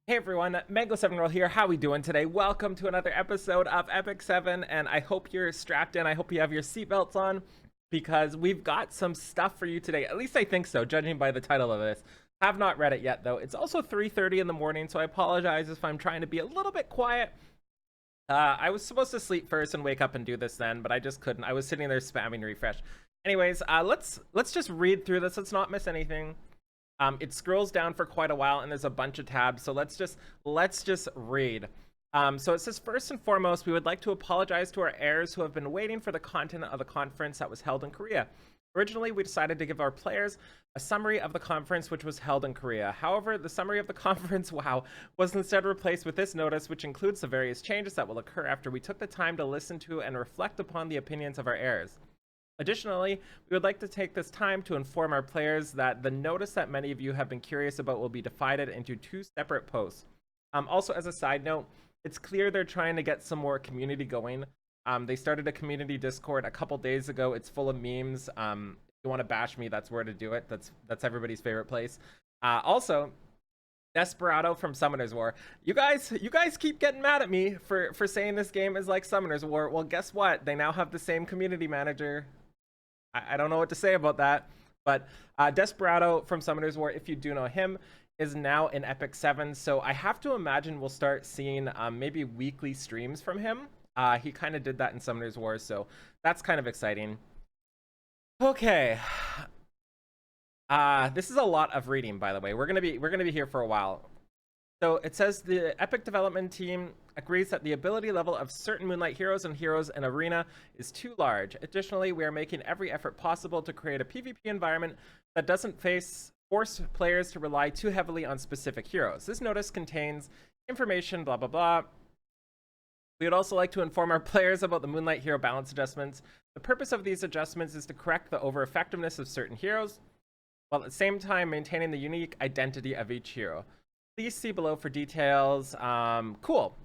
Hey everyone, Mango7Roll here. How we doing today? Welcome to another episode of Epic 7, and I hope you're strapped in. I hope you have your seatbelts on, because we've got some stuff for you today. At least I think so, judging by the title of this. Have not read it yet, though. It's also 3:30 in the morning, so I apologize if I'm trying to be a little bit quiet. I was supposed to sleep first and wake up and do this then, but I just couldn't. I was sitting there spamming refresh. Anyways, let's just read through this. Let's not miss anything. It scrolls down for quite a while and there's a bunch of tabs, so let's just read. So it says, first and foremost, we would like to apologize to our heirs who have been waiting for the content of the conference that was held in Korea. Originally, we decided to give our players a summary of the conference which was held in Korea. However, the summary of the conference, was instead replaced with this notice, which includes the various changes that will occur after we took the time to listen to and reflect upon the opinions of our heirs. Additionally, we would like to take this time to inform our players that the notice that many of you have been curious about will be divided into two separate posts. Also, as a side note, it's clear they're trying to get some more community going. They started a community Discord a couple days ago. It's full of memes. If you want to bash me, that's where to do it. That's everybody's favorite place. Also, Desperado from Summoner's War. You guys keep getting mad at me for saying this game is like Summoner's War. Well, guess what? They now have the same community manager. I don't know what to say about that, but Desperado from Summoner's War, if you do know him, is now in Epic 7, so I have to imagine we'll start seeing maybe weekly streams from him. He kind of did that in Summoner's War, so that's kind of exciting. Okay. This is a lot of reading, by the way. We're gonna be here for a while. So it says the Epic development team agrees that the ability level of certain Moonlight heroes and heroes in Arena is too large. Additionally, we are making every effort possible to create a PvP environment that doesn't force players to rely too heavily on specific heroes. This notice contains information, blah, blah, blah. We would also like to inform our players about the Moonlight hero balance adjustments. The purpose of these adjustments is to correct the over-effectiveness of certain heroes, while at the same time maintaining the unique identity of each hero. Please see below for details. Cool.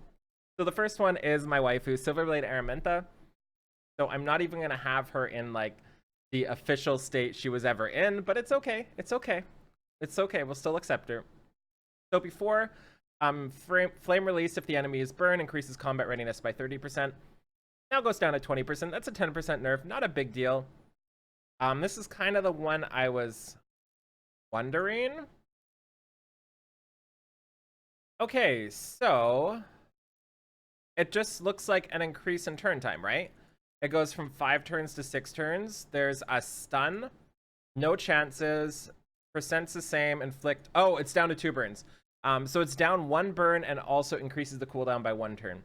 So the first one is my waifu, Silverblade Araminta. So I'm not even gonna have her in like the official state she was ever in, but it's okay. It's okay. It's okay. We'll still accept her. So before, flame release if the enemy is burned increases combat readiness by 30%. Now goes down to 20%. That's a 10% nerf. Not a big deal. This is kind of the one I was wondering. Okay, so it just looks like an increase in turn time, right? It goes from 5 turns to 6 turns. There's a stun, no chances, percent's the same, inflict. Oh, it's down to 2 burns. So it's down 1 burn and also increases the cooldown by 1 turn.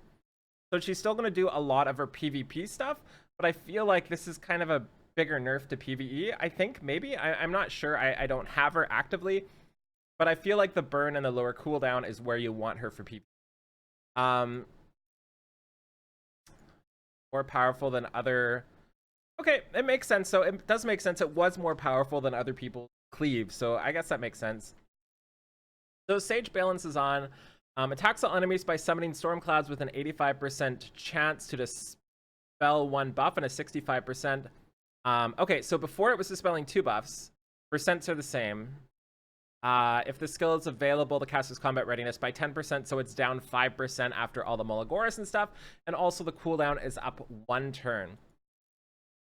So she's still going to do a lot of her PvP stuff, but I feel like this is kind of a bigger nerf to PvE. I think maybe. I'm not sure. I don't have her actively. But I feel like the burn and the lower cooldown is where you want her for people. More powerful than other. Okay, it makes sense. So it does make sense. It was more powerful than other people cleave. So I guess that makes sense. So Sage Balance is on. Attacks all enemies by summoning storm clouds with an 85% chance to dispel 1 buff and a 65%. Okay, so before it was dispelling 2 buffs. Percents are the same. If the skill is available, the caster's combat readiness by 10%, so it's down 5% after all the Molagoras and stuff, and also the cooldown is up 1 turn.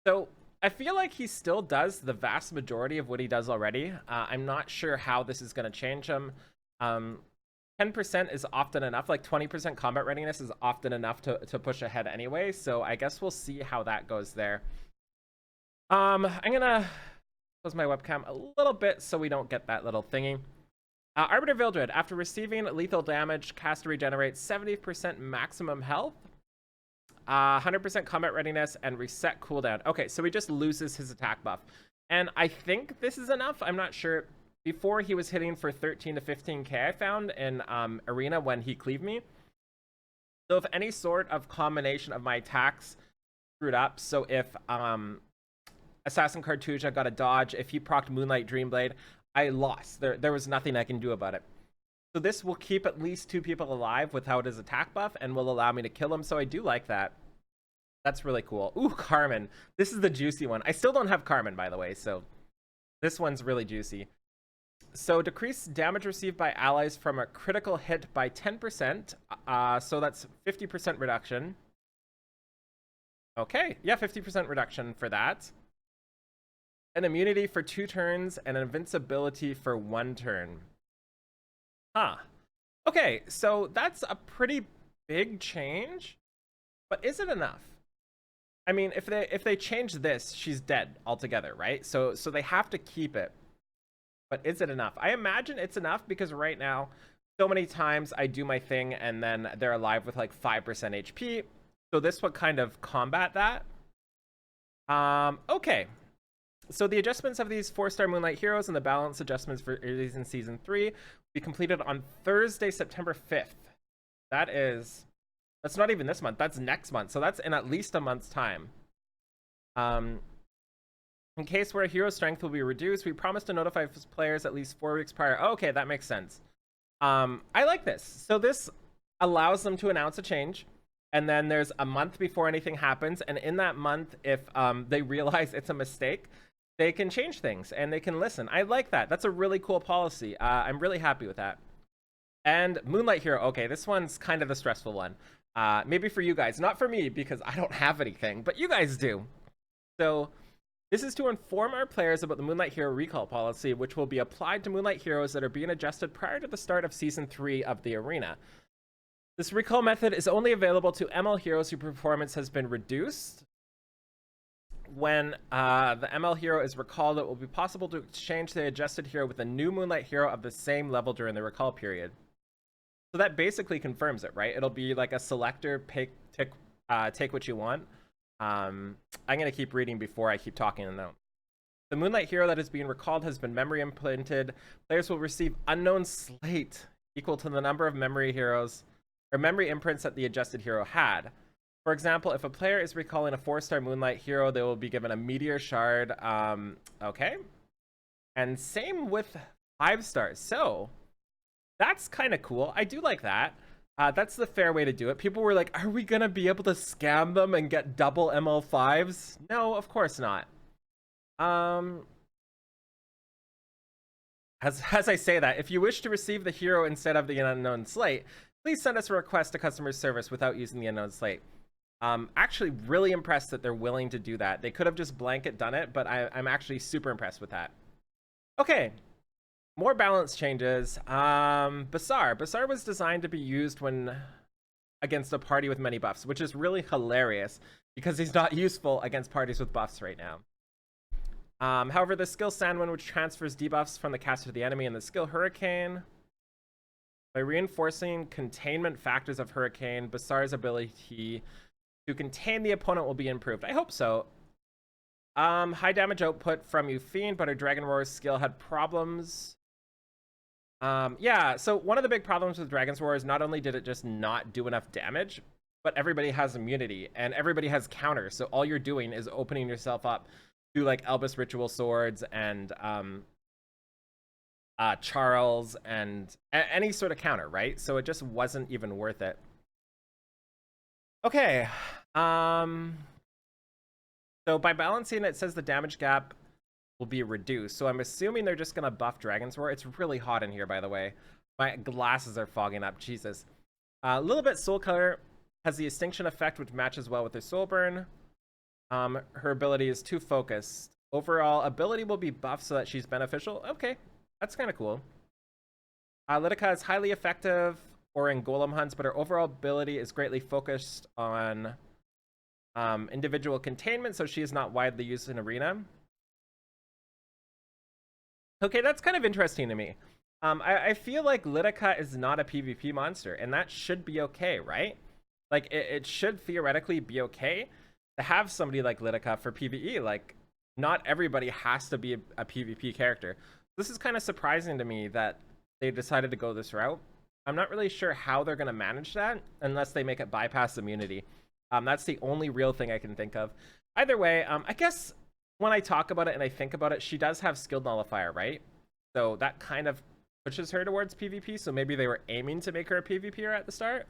So I feel like he still does the vast majority of what he does already. I'm not sure how this is going to change him. 10% is often enough, like 20% combat readiness is often enough to push ahead anyway, so I guess we'll see how that goes there. I'm gonna close my webcam a little bit so we don't get that little thingy. Arbiter Vildred, after receiving lethal damage, caster regenerates 70% maximum health, 100% combat readiness, and reset cooldown. Okay, so he just loses his attack buff. And I think this is enough. I'm not sure. Before he was hitting for 13 to 15k, I found in Arena when he cleaved me. So if any sort of combination of my attacks screwed up, so if Assassin Cartuja got a dodge, if he procced Moonlight Dreamblade, I lost. There was nothing I can do about it. So this will keep at least 2 people alive without his attack buff and will allow me to kill him, so I do like that. That's really cool. Ooh, Carmen. This is the juicy one. I still don't have Carmen, by the way, so this one's really juicy. So decrease damage received by allies from a critical hit by 10%. So that's 50% reduction. Okay, yeah, 50% reduction for that. An immunity for 2 turns and an invincibility for 1 turn. Huh. Okay, so that's a pretty big change, but is it enough? I mean, if they change this, she's dead altogether, right? So they have to keep it. But is it enough? I imagine it's enough because right now, so many times I do my thing and then they're alive with like 5% HP. So this would kind of combat that. Okay. So the adjustments of these 4-star Moonlight heroes and the balance adjustments for these in Season 3 will be completed on Thursday, September 5th. That's not even this month. That's next month. So that's in at least a month's time. In case where hero strength will be reduced, we promise to notify players at least 4 weeks prior. Oh, okay, that makes sense. I like this. So this allows them to announce a change, and then there's a month before anything happens, and in that month, if they realize it's a mistake, they can change things and they can listen. I like that. That's a really cool policy. I'm really happy with that. And Moonlight Hero. Okay, this one's kind of the stressful one. Maybe for you guys, not for me because I don't have anything, but you guys do. So this is to inform our players about the Moonlight Hero recall policy, which will be applied to Moonlight heroes that are being adjusted prior to the start of Season 3 of the arena. This recall method is only available to ML heroes whose performance has been reduced. When the ML hero is recalled, it will be possible to exchange the adjusted hero with a new Moonlight hero of the same level during the recall period. So that basically confirms it, right? It'll be like a selector, take what you want. I'm going to keep reading before I keep talking to them. The Moonlight hero that is being recalled has been memory imprinted. Players will receive unknown slate equal to the number of memory heroes or memory imprints that the adjusted hero had. For example, if a player is recalling a 4-star Moonlight hero, they will be given a meteor shard. Okay. And same with 5 stars. So that's kind of cool. I do like that. That's the fair way to do it. People were like, are we going to be able to scam them and get double ML5s? No, of course not. As I say that, if you wish to receive the hero instead of the unknown slate, please send us a request to customer service without using the unknown slate. Actually really impressed that they're willing to do that. They could have just blanket done it, but I'm actually super impressed with that. Okay. More balance changes. Basar. Basar was designed to be used when against a party with many buffs, which is really hilarious because he's not useful against parties with buffs right now. However, the skill Sandwind, which transfers debuffs from the caster to the enemy, and the skill Hurricane. By reinforcing containment factors of Hurricane, Basar's ability to contain the opponent will be improved. I hope so. High damage output from you, Fiend, but her Dragon Roar's skill had problems. Yeah, so one of the big problems with Dragon's Roar is not only did it just not do enough damage, but everybody has immunity and everybody has counters. So all you're doing is opening yourself up to like Elvis Ritual Swords and Charles and any sort of counter, right? So it just wasn't even worth it. Okay. So by balancing, it says the damage gap will be reduced. So I'm assuming they're just gonna buff Dragon's Roar. It's really hot in here, by the way. My glasses are fogging up. Jesus. A little bit Soul Color has the Extinction effect, which matches well with her Soul Burn. Her ability is too focused. Overall ability will be buffed so that she's beneficial. Okay, that's kind of cool. Lidica is highly effective or in golem hunts, but her overall ability is greatly focused on individual containment, so she is not widely used in arena. Okay, that's kind of interesting to me. I feel like Lidica is not a PvP monster, and that should be okay, right? Like, it should theoretically be okay to have somebody like Lidica for PvE. Like, not everybody has to be a PvP character. This is kind of surprising to me that they decided to go this route. I'm not really sure how they're going to manage that unless they make it bypass immunity. That's the only real thing I can think of. Either way, I guess when I talk about it and I think about it, she does have Skill Nullifier, right? So that kind of pushes her towards PvP, so maybe they were aiming to make her a PvPer at the start.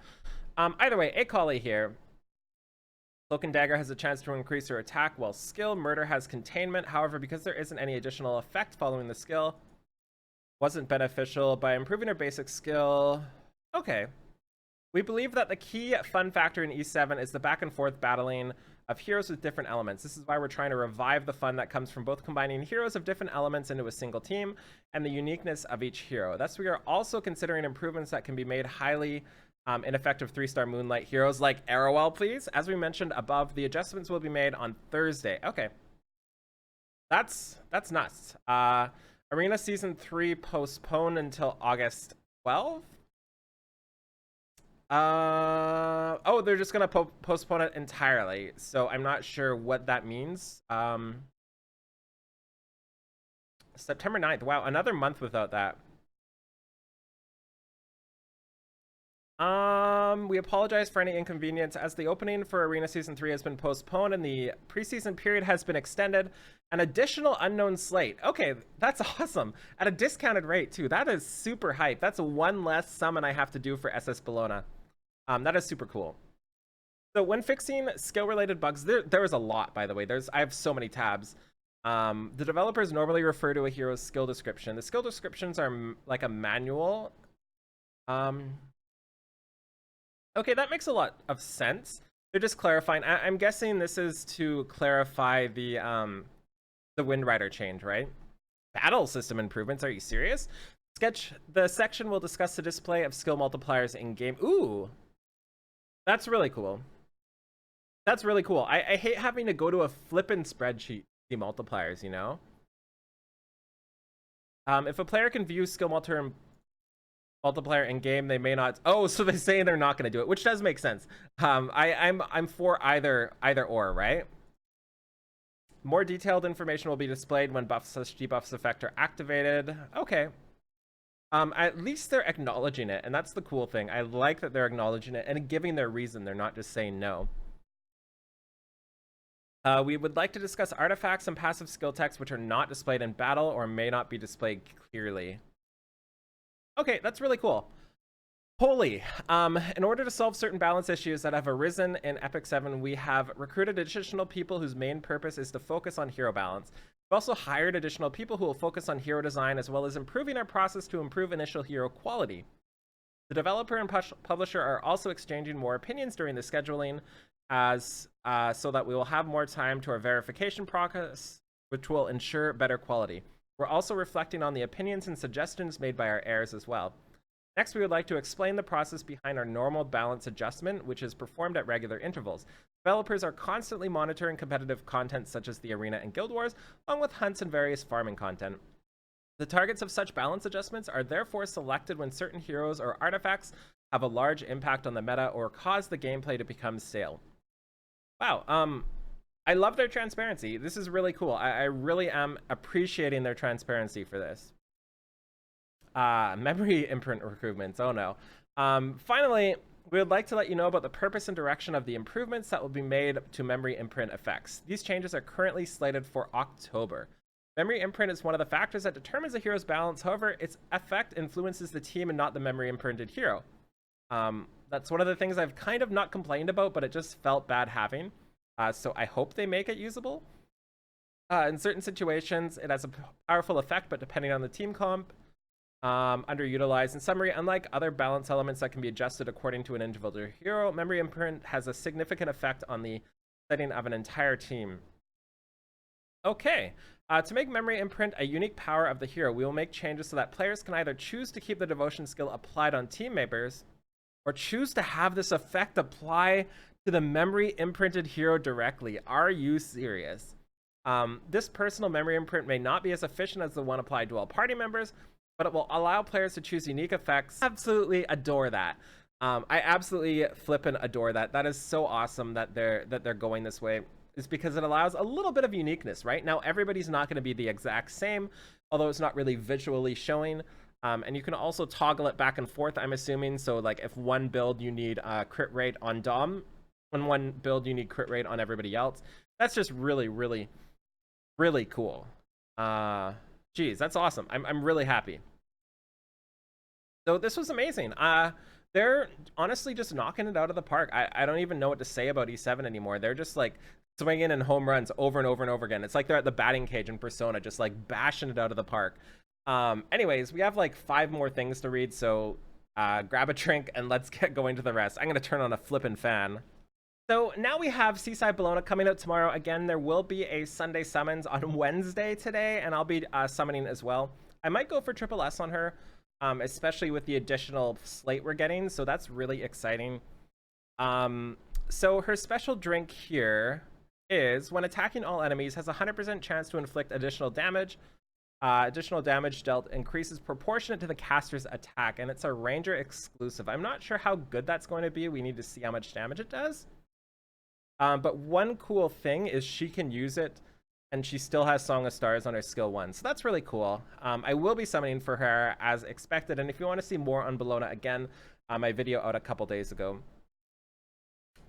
Either way, Akali here. Cloak and Dagger has a chance to increase her attack, while Skill Murder has containment. However, because there isn't any additional effect following the skill, wasn't beneficial by improving her basic skill. Okay. We believe that the key fun factor in E7 is the back and forth battling of heroes with different elements. This is why we're trying to revive the fun that comes from both combining heroes of different elements into a single team and the uniqueness of each hero. Thus, we are also considering improvements that can be made highly ineffective 3-star Moonlight heroes like Arrowell, please. As we mentioned above, the adjustments will be made on Thursday. Okay. That's nuts. Arena Season 3 postponed until August 12th? Oh, they're just gonna postpone it entirely, so I'm not sure what that means. September 9th. Wow, another month without that. We apologize for any inconvenience as the opening for Arena Season 3 has been postponed and the preseason period has been extended. An additional unknown slate. Okay, that's awesome. At a discounted rate, too. That is super hype. That's one less summon I have to do for SS Bellona. That is super cool. So when fixing skill-related bugs, there is a lot, by the way. I have so many tabs. The developers normally refer to a hero's skill description. The skill descriptions are like a manual. Okay, that makes a lot of sense. They're just clarifying. I'm guessing this is to clarify the Wind Rider change, right? Battle system improvements. Are you serious? The section will discuss the display of skill multipliers in game. Ooh, that's really cool. That's really cool. I hate having to go to a flippin' spreadsheet to see multipliers, you know? If a player can view skill multiplier in game, they may not. Oh, so they say they're not going to do it, which does make sense. I'm for either or, right? More detailed information will be displayed when buffs/debuffs effect are activated. Okay. At least they're acknowledging it, and that's the cool thing. I like that they're acknowledging it and giving their reason. They're not just saying no. We would like to discuss artifacts and passive skill text which are not displayed in battle or may not be displayed clearly. Okay, that's really cool. Holy. In order to solve certain balance issues that have arisen in Epic 7, we have recruited additional people whose main purpose is to focus on hero balance. We've also hired additional people who will focus on hero design as well as improving our process to improve initial hero quality. The developer and publisher are also exchanging more opinions during the scheduling so that we will have more time to our verification process, which will ensure better quality. We're also reflecting on the opinions and suggestions made by our heirs as well. Next, we would like to explain the process behind our normal balance adjustment, which is performed at regular intervals. Developers are constantly monitoring competitive content such as the Arena and Guild Wars, along with hunts and various farming content. The targets of such balance adjustments are therefore selected when certain heroes or artifacts have a large impact on the meta or cause the gameplay to become stale. Wow, I love their transparency. This is really cool. I really am appreciating their transparency for this. Memory imprint recruitments. Oh no. Finally, we would like to let you know about the purpose and direction of the improvements that will be made to memory imprint effects. These changes are currently slated for October. Memory imprint is one of the factors that determines a hero's balance. However, its effect influences the team and not the memory imprinted hero. That's one of the things I've kind of not complained about, but it just felt bad having. So I hope they make it usable. In certain situations, it has a powerful effect, but depending on the team comp, underutilized. In summary, unlike other balance elements that can be adjusted according to an individual hero, memory imprint has a significant effect on the setting of an entire team. Okay, to make memory imprint a unique power of the hero, we will make changes so that players can either choose to keep the devotion skill applied on team members or choose to have this effect apply to the memory imprinted hero directly. Are you serious? This personal memory imprint may not be as efficient as the one applied to all party members, but it will allow players to choose unique effects. Absolutely adore that. I absolutely flippin' adore that. That is so awesome that they're going this way. It's because it allows a little bit of uniqueness, right? Now everybody's not going to be the exact same, although it's not really visually showing. And you can also toggle it back and forth, I'm assuming. So like if one build you need crit rate on Dom, and one build you need crit rate on everybody else. That's just really, really, really cool. Geez, that's awesome. I'm really happy. So this was amazing. They're honestly just knocking it out of the park. I don't even know what to say about E7 anymore. They're just like swinging in home runs over and over and over again. It's like they're at the batting cage in Persona, just like bashing it out of the park. Anyways, we have like 5 more things to read, so grab a drink and let's get going to the rest. I'm gonna turn on a flippin' fan. So now we have Seaside Bellona coming out tomorrow. Again, there will be a Sunday summons on Wednesday today, and I'll be summoning as well. I might go for triple S on her, especially with the additional slate we're getting, so that's really exciting. So her special drink here is, when attacking all enemies, has a 100% chance to inflict additional damage. Additional damage dealt increases proportionate to the caster's attack, and it's a ranger exclusive. I'm not sure how good that's going to be. We need to see how much damage it does. But one cool thing is she can use it, and she still has Song of Stars on her skill 1. So that's really cool. I will be summoning for her as expected, and if you want to see more on Bellona, again, my video out a couple days ago.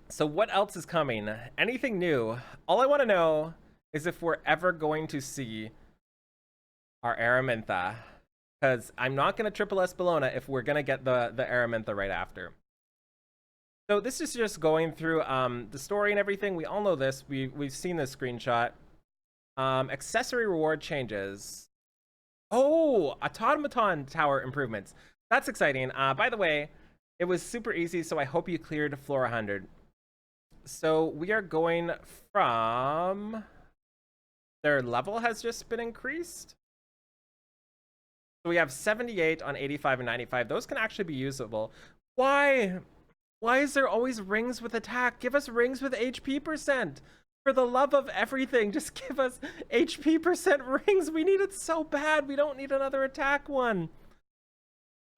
So what else is coming? Anything new? All I want to know is if we're ever going to see our Araminta, because I'm not going to triple S Bellona if we're going to get the Araminta right after. So this is just going through the story and everything. We all know this. We've seen this screenshot. Accessory reward changes. Oh, automaton tower improvements. That's exciting. By the way, it was super easy, so I hope you cleared floor 100. So we are going from... Their level has just been increased. So we have 78 on 85 and 95. Those can actually be usable. Why? Why is there always rings with attack? Give us rings with HP percent. For the love of everything, just give us HP percent rings. We need it so bad. We don't need another attack one.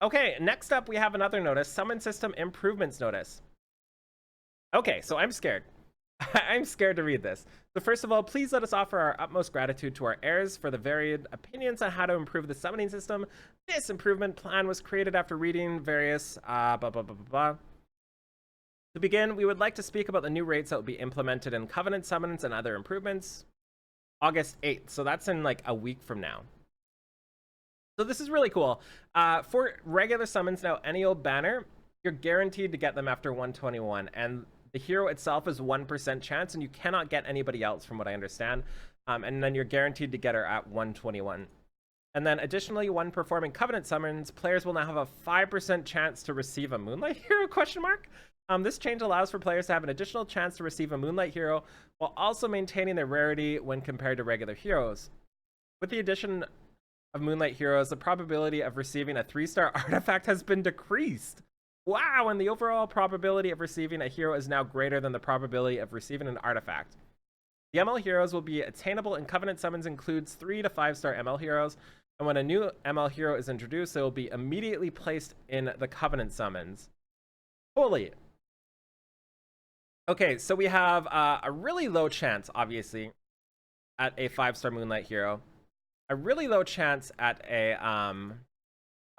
Okay, next up we have another notice. Summon system improvements notice. Okay, so I'm scared. I'm scared to read this. So first of all, please let us offer our utmost gratitude to our heirs for the varied opinions on how to improve the summoning system. This improvement plan was created after reading various blah, blah, blah, blah, blah. To begin, we would like to speak about the new rates that will be implemented in Covenant summons and other improvements. August 8th, so that's in like a week from now. So this is really cool. For regular summons now, any old banner, you're guaranteed to get them after 121, and the hero itself is 1% chance, and you cannot get anybody else from what I understand. And then you're guaranteed to get her at 121. And then additionally, when performing Covenant summons, players will now have a 5% chance to receive a Moonlight hero, question mark? This change allows for players to have an additional chance to receive a Moonlight hero, while also maintaining their rarity when compared to regular heroes. With the addition of Moonlight heroes, the probability of receiving a 3-star artifact has been decreased. Wow, and the overall probability of receiving a hero is now greater than the probability of receiving an artifact. The ML heroes will be attainable in Covenant summons includes 3 to 5-star ML heroes, and when a new ML hero is introduced, they will be immediately placed in the Covenant summons. Holy. Okay, so we have a really low chance, obviously, at a 5-star Moonlight hero. A really low chance at a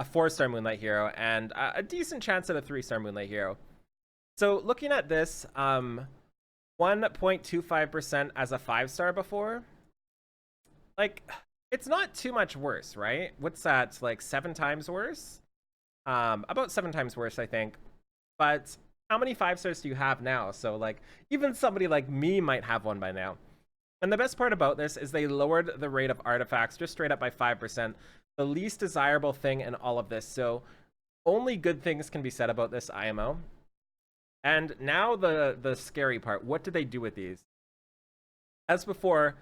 4-star Moonlight hero, and a decent chance at a 3-star Moonlight hero. So looking at this, 1.25% as a 5-star before, like, it's not too much worse, right? What's that, like 7 times worse? About 7 times worse, I think. But how many 5-stars do you have now? So like, even somebody like me might have one by now. And the best part about this is they lowered the rate of artifacts just straight up by 5%. The least desirable thing in all of this. So only good things can be said about this IMO. And now the scary part. What do they do with these? As before,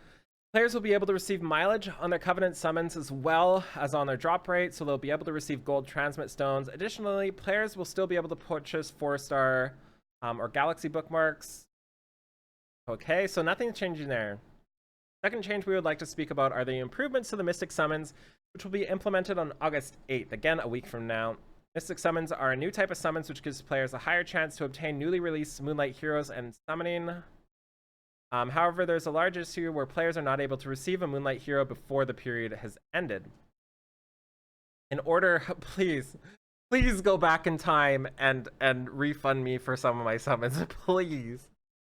players will be able to receive mileage on their Covenant summons as well as on their drop rate, so they'll be able to receive gold transmit stones. Additionally, players will still be able to purchase 4-star or galaxy bookmarks. Okay, so nothing's changing there. Second change we would like to speak about are the improvements to the Mystic Summons, which will be implemented on August 8th, again a week from now. Mystic Summons are a new type of summons which gives players a higher chance to obtain newly released Moonlight heroes and summoning. However, there's a large issue where players are not able to receive a Moonlight hero before the period has ended. In order, please go back in time and refund me for some of my summons, please.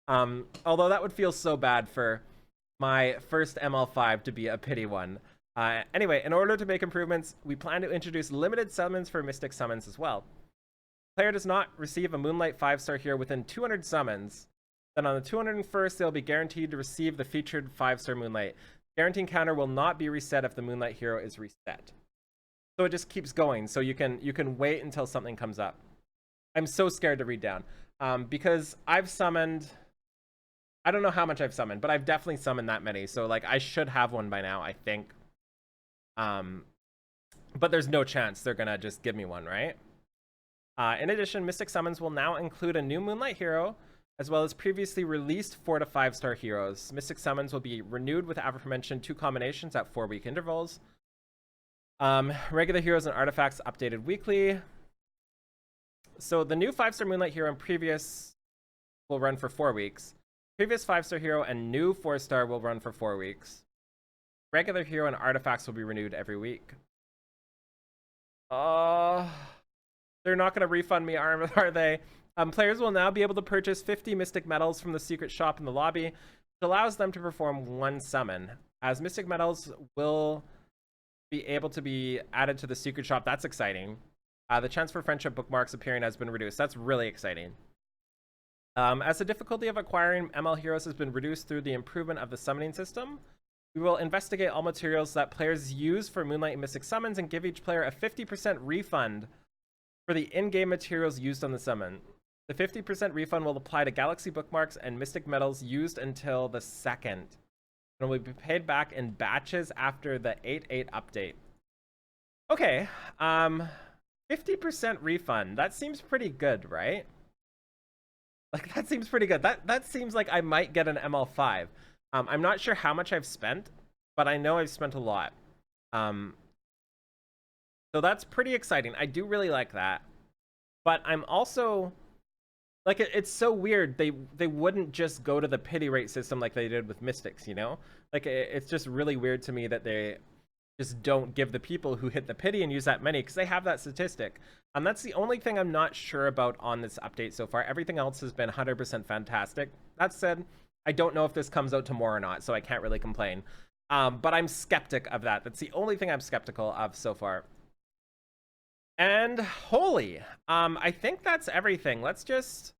Although that would feel so bad for my first ML5 to be a pity one. Anyway, in order to make improvements, we plan to introduce limited summons for Mystic Summons as well. Player does not receive a Moonlight 5-star hero within 200 summons. Then on the 201st, they'll be guaranteed to receive the featured 5-star Moonlight. Guaranteeing counter will not be reset if the Moonlight hero is reset. So it just keeps going. So you can wait until something comes up. I'm so scared to read down because I've summoned, I don't know how much I've summoned, but I've definitely summoned that many. So like I should have one by now, I think. But there's no chance they're gonna just give me one, right? In addition, Mystic Summons will now include a new Moonlight hero, as well as previously released 4 to 5 star heroes. Mystic Summons will be renewed with aforementioned 2 combinations at 4-week intervals. Regular heroes and artifacts updated weekly. So the new 5-star Moonlight hero and previous will run for 4 weeks. Previous 5-star hero and new 4-star will run for 4 weeks. Regular hero and artifacts will be renewed every week. They're not going to refund me, are they? Players will now be able to purchase 50 Mystic Medals from the secret shop in the lobby, which allows them to perform 1 summon. As Mystic Medals will be able to be added to the secret shop, that's exciting. The chance for friendship bookmarks appearing has been reduced. That's really exciting. As the difficulty of acquiring ML heroes has been reduced through the improvement of the summoning system, we will investigate all materials that players use for Moonlight and Mystic Summons and give each player a 50% refund for the in-game materials used on the summon. The 50% refund will apply to Galaxy bookmarks and Mystic Medals used until the 2nd, and will be paid back in batches after the 8.8 update. Okay, 50% refund. That seems pretty good, right? Like, that seems pretty good. That seems like I might get an ML5. I'm not sure how much I've spent, but I know I've spent a lot. So that's pretty exciting. I do really like that. But I'm also like, it's so weird they wouldn't just go to the pity rate system like they did with Mystics, you know? Like, it's just really weird to me that they just don't give the people who hit the pity and use that many, because they have that statistic. That's the only thing I'm not sure about on this update so far. Everything else has been 100% fantastic. That said, I don't know if this comes out tomorrow or not, so I can't really complain. But I'm skeptic of that. That's the only thing I'm skeptical of so far. And holy, I think that's everything. Let's just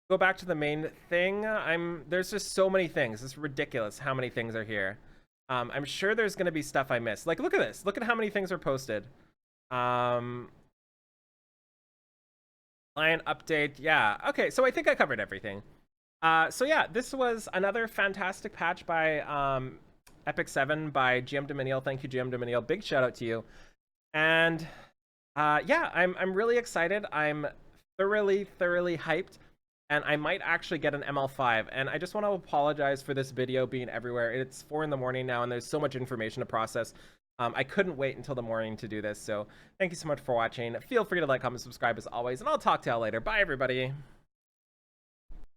go back to the main thing. There's just so many things. It's ridiculous how many things are here. I'm sure there's going to be stuff I missed. Like, look at this. Look at how many things are posted. Client update. Yeah. Okay, so I think I covered everything. So yeah, this was another fantastic patch by Epic 7 by GM Dominiel. Thank you, GM Dominiel. Big shout out to you. And yeah, I'm really excited. I'm thoroughly hyped. And I might actually get an ML5. And I just want to apologize for this video being everywhere. It's 4 in the morning now, and there's so much information to process. I couldn't wait until the morning to do this. So thank you so much for watching. Feel free to like, comment, subscribe as always, and I'll talk to y'all later. Bye, everybody.